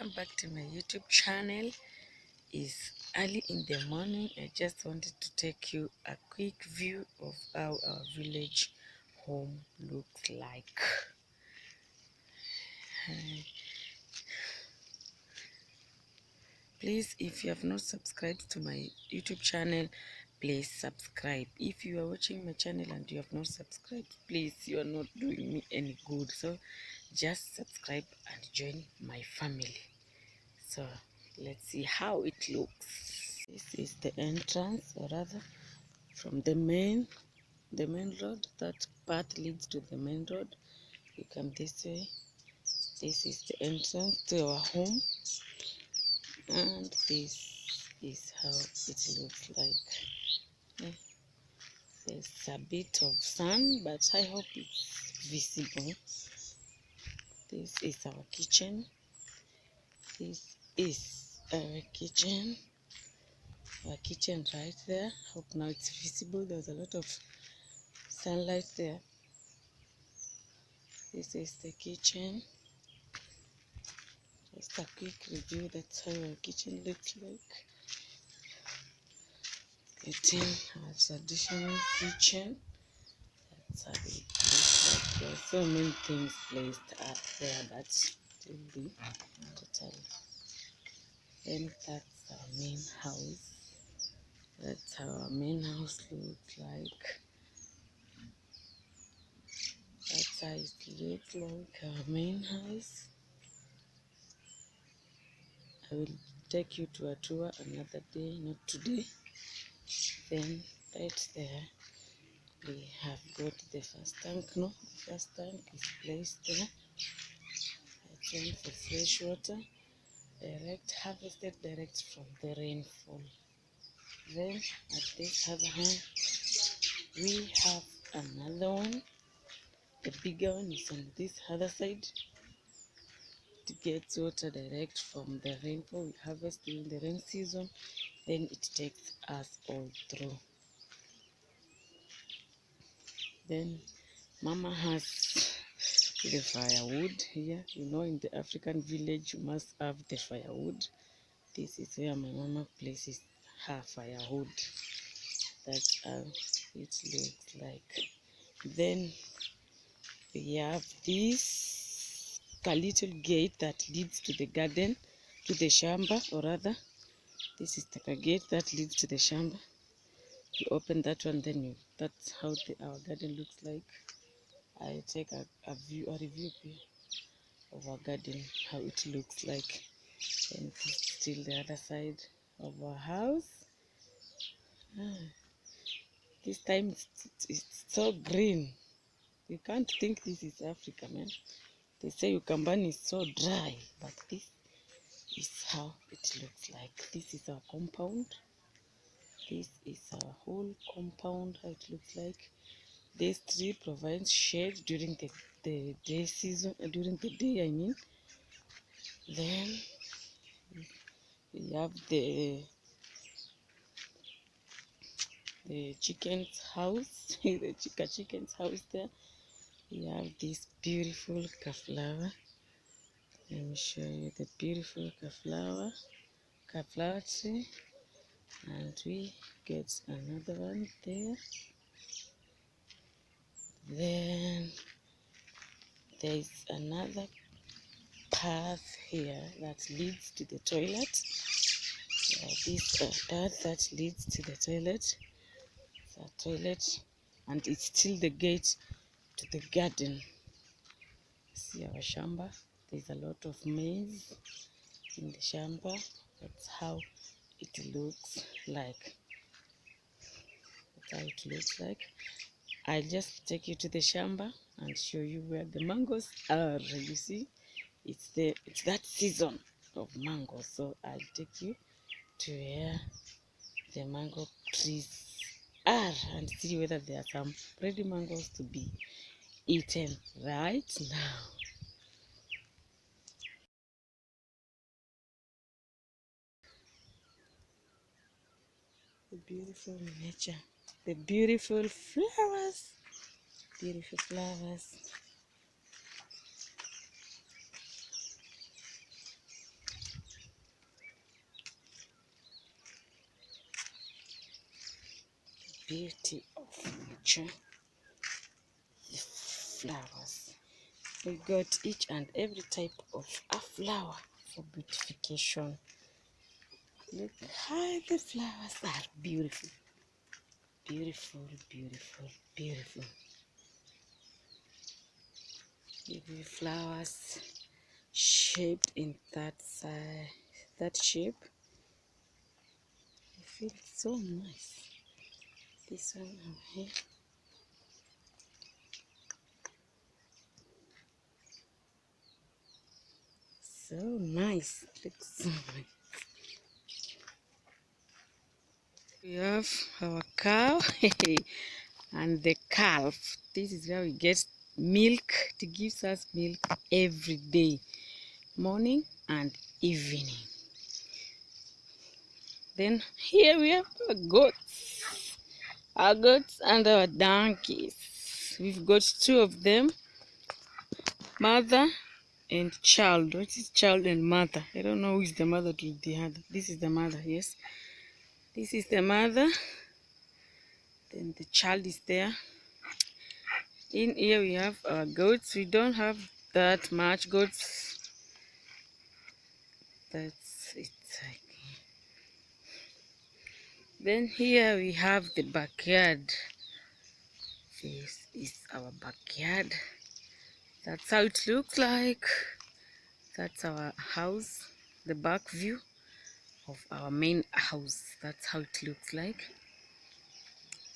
welcome back to my YouTube channel. It's early in the morning. I just wanted to take you a quick view of how our village home looks like. Please, if you have not subscribed to my YouTube channel, please subscribe. If you are watching my channel and you have not subscribed, please, you are not doing me any good. So just subscribe and join my family. So let's see how it looks. This is the entrance, or rather from the main road. That path leads to the main road. You come this way. This is the entrance to our home, and this is how it looks like. There's a bit of sun, but I hope it's visible. This is our kitchen. This is our kitchen. Our kitchen right there. Hope now it's visible. There's a lot of sunlight there. This is the kitchen. Just a quick review. That's how our kitchen looks like. Getting our traditional kitchen. That's how it looks like. There are so many things placed up there, but it will be totally. Then that's our main house. That's how our main house looks like. That's how it looks like, our main house. I will take you to a tour another day, not today. Then right there we have got the first tank. No, the first tank is placed there. That's one for fresh water, harvested direct from the rainfall. Then at this other hand we have another one. The bigger one is on this other side. It gets water direct from the rainfall. We harvest during the rain season, then it takes us all through. Then Mama has the firewood here. You know, in the African village you must have the firewood. This is where my mama places her firewood. That's how it looks like. Then we have this little gate that leads to the garden, to the shamba, or rather this is the gate that leads to the shamba. You open that one, then that's how our garden looks like. I take a review of our garden, how it looks like. And it's still the other side of our house. This time it's so green. You can't think this is Africa, man. They say Ukambani is so dry, but this is how it looks like. This is our compound. This is our whole compound, how it looks like. This tree provides shade during the day season, during the day I mean. Then we have the chicken's house, the chicken's house there. We have this beautiful flower. Let me show you the beautiful flower tree. And we get another one there. Then there's another path here that leads to the toilet. This path that leads to the toilet. It's a toilet, and it's still the gate to the garden. See our shamba. There's a lot of maize in the shamba. That's how it looks like. That's how it looks like. I'll just take you to the shamba and show you where the mangoes are. You see, it's that season of mangoes, so I'll take you to where the mango trees are and see whether there are some ready mangoes to be eaten right now. The beautiful nature, the beautiful flowers, beautiful flowers. beauty of nature. The flowers. We got each and every type of a flower for beautification. Look how the flowers are beautiful. Beautiful, beautiful, beautiful. Beautiful flowers shaped in that side, that shape. I feel so nice. This one over here. So nice. Looks so nice. We have our cow and the calf. This is where we get milk. It gives us milk every day, morning and evening. Then here we have our goats and our donkeys. We've got two of them, mother and child. What is child and mother? I don't know who is the mother to the other. This is the mother, yes. This is the mother. Then the child is there. In here we have our goats. We don't have that much goats. That's it. Then here we have the backyard. This is our backyard. That's how it looks like. That's our house, the back view of our main house. That's how it looks like.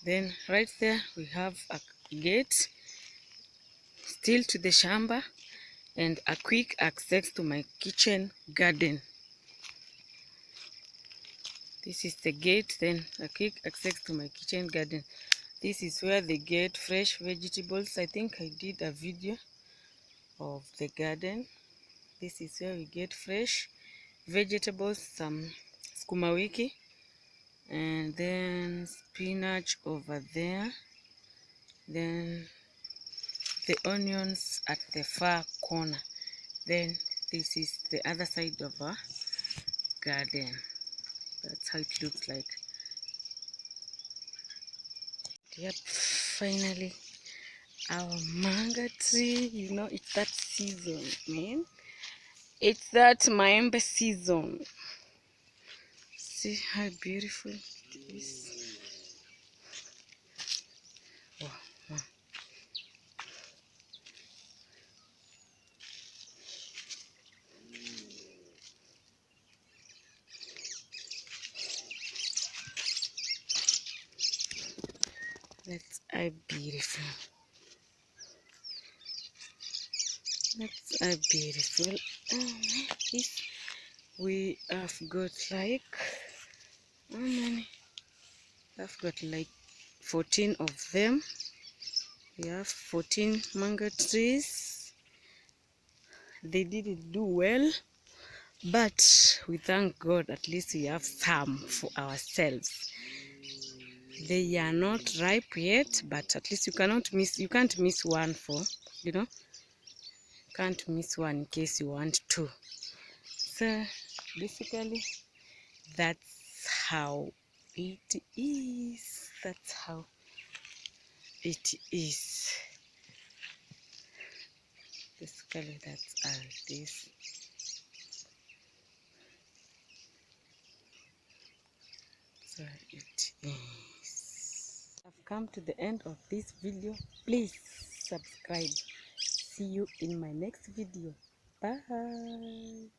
Then right there we have a gate still to the shamba and a quick access to my kitchen garden. This is the gate, then a quick access to my kitchen garden. This is where they get fresh vegetables. I think I did a video of the garden. This is where we get fresh vegetables, some sukuma wiki, and then spinach over there. Then the onions at the far corner. Then this is the other side of our garden. That's how it looks like. Yep, finally our mango tree. You know, it's that season, man. It's that maembe season. See how beautiful it is. Wow, wow. That's a beautiful. That's a beautiful. This we have got like how many? I've got like 14 of them. We have 14 mango trees. They didn't do well, but we thank God at least we have some for ourselves. They are not ripe yet, but at least you can't miss one for, you know, can't miss one in case you want to. So basically that's how it is. That's how it is. Basically that's how it is. So it is. I've come to the end of this video. Please subscribe. See you in my next video. Bye.